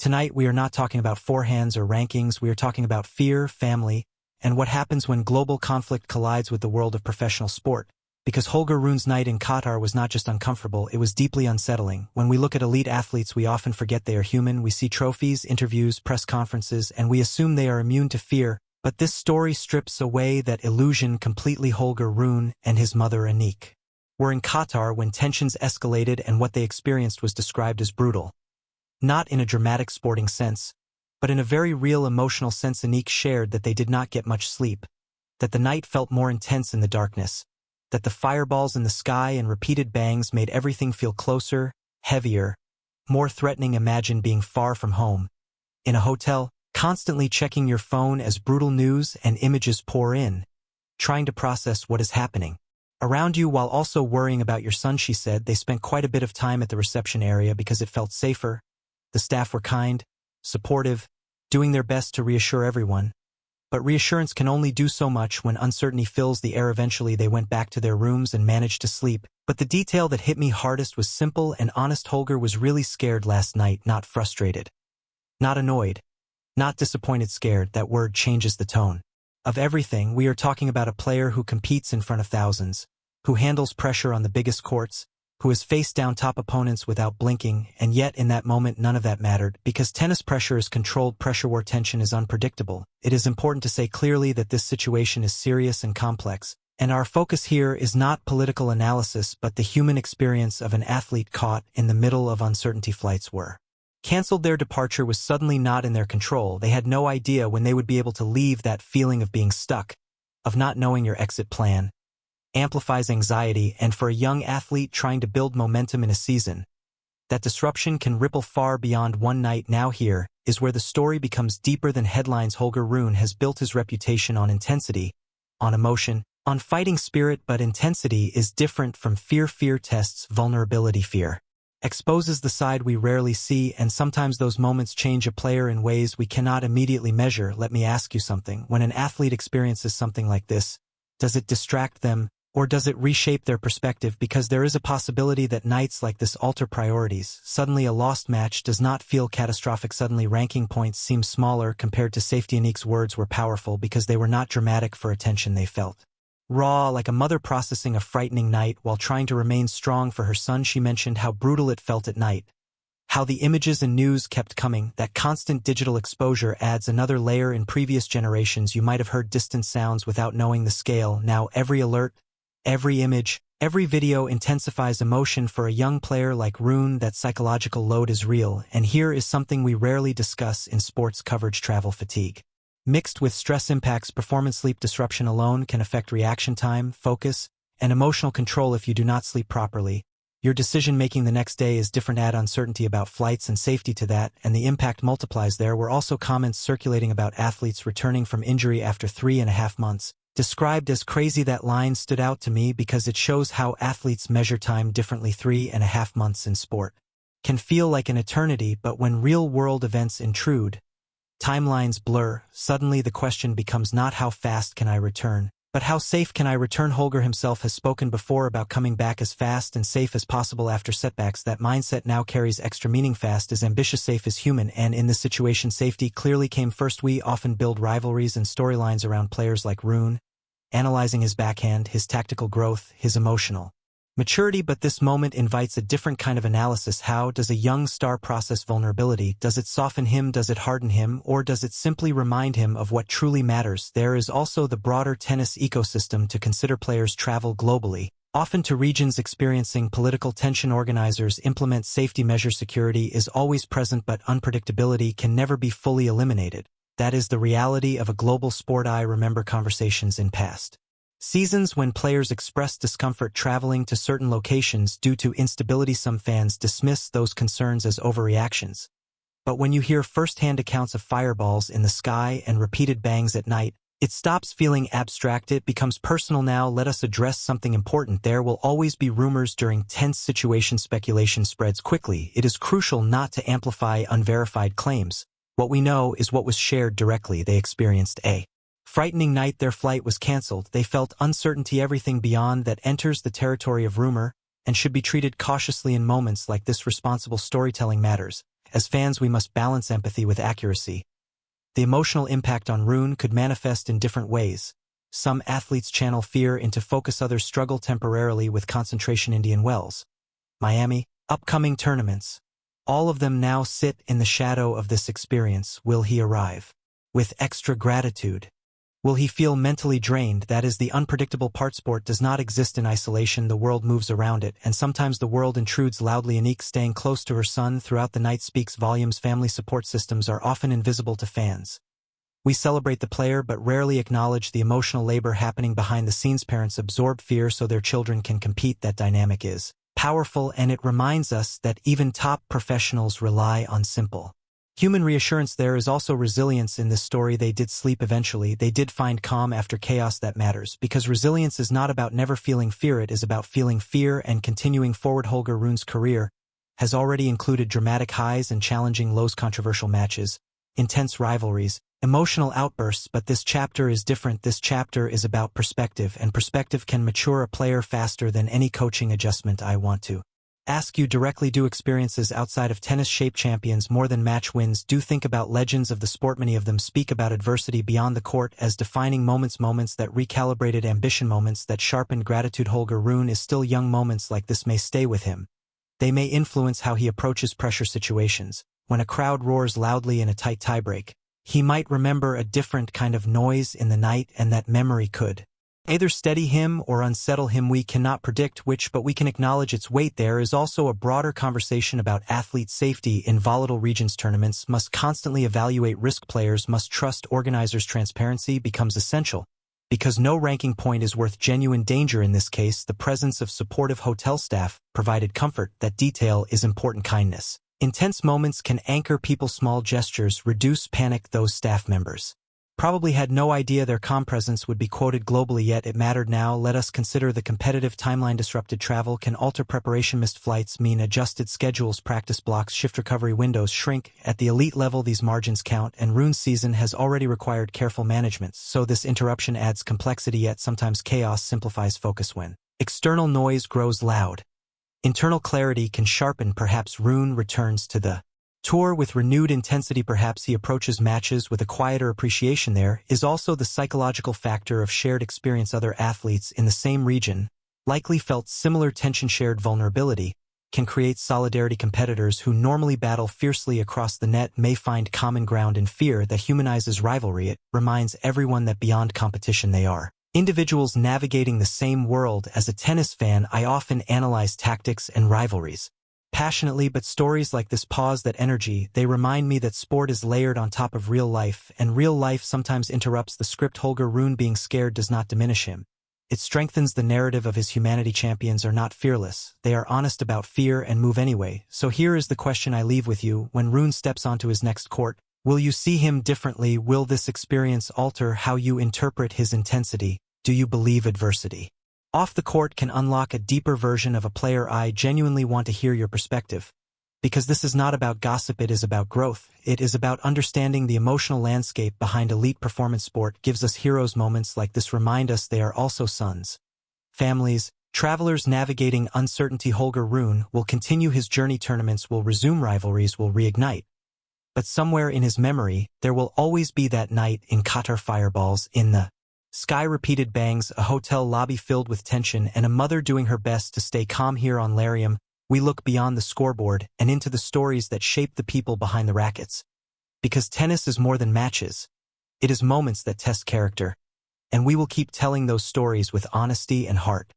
Tonight we are not talking about forehands or rankings, we are talking about fear, family, and what happens when global conflict collides with the world of professional sport. Because Holger Rune's night in Qatar was not just uncomfortable, it was deeply unsettling. When we look at elite athletes, we often forget they are human. We see trophies, interviews, press conferences, and we assume they are immune to fear. But this story strips away that illusion completely. Holger Rune and his mother Aneke were in Qatar when tensions escalated, and what they experienced was described as brutal. Not in a dramatic sporting sense, but in a very real emotional sense. Aneke shared that they did not get much sleep, that the night felt more intense in the darkness, that the fireballs in the sky and repeated bangs made everything feel closer, heavier, more threatening. Imagine being far from home, in a hotel, constantly checking your phone as brutal news and images pour in, trying to process what is happening around you while also worrying about your son. She said they spent quite a bit of time at the reception area because it felt safer. The staff were kind, supportive, doing their best to reassure everyone. But reassurance can only do so much when uncertainty fills the air. Eventually they went back to their rooms and managed to sleep. But the detail that hit me hardest was simple and honest. Holger was really scared last night, not frustrated, not annoyed, not disappointed. Scared, that word changes the tone of everything. We are talking about a player who competes in front of thousands, who handles pressure on the biggest courts, who has faced down top opponents without blinking, and yet in that moment none of that mattered, because tennis pressure is controlled pressure where tension is unpredictable. It is important to say clearly that this situation is serious and complex, and our focus here is not political analysis but the human experience of an athlete caught in the middle of uncertainty. Flights were canceled, their departure was suddenly not in their control, they had no idea when they would be able to leave. That feeling of being stuck, of not knowing your exit plan, amplifies anxiety, and for a young athlete trying to build momentum in a season, that disruption can ripple far beyond one night. Now here is where the story becomes deeper than headlines. Holger Rune has built his reputation on intensity, on emotion, on fighting spirit, but intensity is different from fear. Fear tests vulnerability. Fear exposes the side we rarely see, and sometimes those moments change a player in ways we cannot immediately measure. Let me ask you something. When an athlete experiences something like this, does it distract them, or does it reshape their perspective? Because there is a possibility that nights like this alter priorities. Suddenly a lost match does not feel catastrophic. Suddenly ranking points seem smaller compared to safety. Aneke's words were powerful because they were not dramatic for attention. They felt raw, like a mother processing a frightening night while trying to remain strong for her son. She mentioned how brutal it felt at night, how the images and news kept coming. That constant digital exposure adds another layer. In previous generations you might have heard distant sounds without knowing the scale. Now every alert, every image, every video intensifies emotion. For a young player like Rune, that psychological load is real, and here is something we rarely discuss in sports coverage: travel fatigue. Mixed with stress impacts performance. Sleep disruption alone can affect reaction time, focus, and emotional control. If you do not sleep properly, your decision-making the next day is different. Add uncertainty about flights and safety to that, and the impact multiplies. There were also comments circulating about athletes returning from injury after 3.5 months. Described as crazy. That line stood out to me because it shows how athletes measure time differently. 3.5 months in sport can feel like an eternity, but when real-world events intrude, timelines blur. Suddenly the question becomes not how fast can I return, but how safe can I return? Holger himself has spoken before about coming back as fast and safe as possible after setbacks. That mindset now carries extra meaning. Fast is ambitious, safe is human, and in this situation safety clearly came first. We often build rivalries and storylines around players like Rune, analyzing his backhand, his tactical growth, his emotional maturity, but this moment invites a different kind of analysis. How does a young star process vulnerability? Does it soften him? Does it harden him? Or does it simply remind him of what truly matters? There is also the broader tennis ecosystem to consider. Players travel globally, often to regions experiencing political tension. Organizers implement safety measures. Security is always present, but unpredictability can never be fully eliminated. That is the reality of a global sport. I remember conversations in past seasons when players expressed discomfort traveling to certain locations due to instability. Some fans dismiss those concerns as overreactions. But when you hear first-hand accounts of fireballs in the sky and repeated bangs at night, it stops feeling abstract. It becomes personal. Now let us address something important. There will always be rumors during tense situations. Speculation spreads quickly. It is crucial not to amplify unverified claims. What we know is what was shared directly. They experienced a frightening night. Their flight was canceled. They felt uncertainty. Everything beyond that enters the territory of rumor and should be treated cautiously. In moments like this, responsible storytelling matters. As fans, we must balance empathy with accuracy. The emotional impact on Rune could manifest in different ways. Some athletes channel fear into focus, others struggle temporarily with concentration. Indian Wells, Miami, upcoming tournaments. All of them now sit in the shadow of this experience. Will he arrive with extra gratitude? Will he feel mentally drained? That is the unpredictable part. Sport does not exist in isolation. The world moves around it, and sometimes the world intrudes loudly. Aneke, staying close to her son throughout the night, speaks volumes. Family support systems are often invisible to fans. We celebrate the player but rarely acknowledge the emotional labor happening behind the scenes. Parents absorb fear so their children can compete. That dynamic is powerful, and it reminds us that even top professionals rely on simple human reassurance. There is also resilience in this story. They did sleep eventually. They did find calm after chaos. That matters, because resilience is not about never feeling fear. It is about feeling fear and continuing forward. Holger Rune's career has already included dramatic highs and challenging lows, controversial matches, intense rivalries, emotional outbursts, but this chapter is different. This chapter is about perspective, and perspective can mature a player faster than any coaching adjustment. I want to ask you directly, do experiences outside of tennis shape champions more than match wins? Do think about legends of the sport. Many of them speak about adversity beyond the court as defining moments, moments that recalibrated ambition, moments that sharpened gratitude. Holger Rune is still young. Moments like this may stay with him. They may influence how he approaches pressure situations. When a crowd roars loudly in a tight tiebreak, he might remember a different kind of noise in the night, and that memory could either steady him or unsettle him. We cannot predict which, but we can acknowledge its weight. There is also a broader conversation about athlete safety in volatile regions. Tournaments must constantly evaluate risk. Players must trust organizers. Transparency becomes essential, because no ranking point is worth genuine danger. In this case, the presence of supportive hotel staff provided comfort. That detail is important. Kindness. Intense moments can anchor people. Small gestures reduce panic. Those staff members probably had no idea their calm presence would be quoted globally, yet it mattered. Now let us consider the competitive timeline. Disrupted travel can alter preparation. Missed flights mean adjusted schedules. Practice blocks shift. Recovery windows shrink. At the elite level, these margins count, and Rune's season has already required careful management, so this interruption adds complexity, yet sometimes chaos simplifies focus. When external noise grows loud, internal clarity can sharpen. Perhaps Rune returns to the tour with renewed intensity. Perhaps he approaches matches with a quieter appreciation. There is also the psychological factor of shared experience. Other athletes in the same region likely felt similar tension. Shared vulnerability can create solidarity. Competitors who normally battle fiercely across the net may find common ground in fear that humanizes rivalry. It reminds everyone that beyond competition they are individuals navigating the same world. As a tennis fan, I often analyze tactics and rivalries passionately, but stories like this pause that energy. They remind me that sport is layered on top of real life, and real life sometimes interrupts the script. Holger Rune being scared does not diminish him. It strengthens the narrative of his humanity. Champions are not fearless. They are honest about fear and move anyway. So here is the question I leave with you. When Rune steps onto his next court, will you see him differently? Will this experience alter how you interpret his intensity? Do you believe adversity off the court can unlock a deeper version of a player? I genuinely want to hear your perspective, because this is not about gossip. It is about growth. It is about understanding the emotional landscape behind elite performance. Sport gives us heroes. Moments like this remind us they are also sons, families, travelers navigating uncertainty. Holger Rune will continue his journey. Tournaments will resume. Rivalries will reignite. But somewhere in his memory, there will always be that night in Qatar. Fireballs in the sky, repeated bangs, a hotel lobby filled with tension, and a mother doing her best to stay calm. Here on Lareum, we look beyond the scoreboard and into the stories that shape the people behind the rackets. Because tennis is more than matches. It is moments that test character. And we will keep telling those stories with honesty and heart.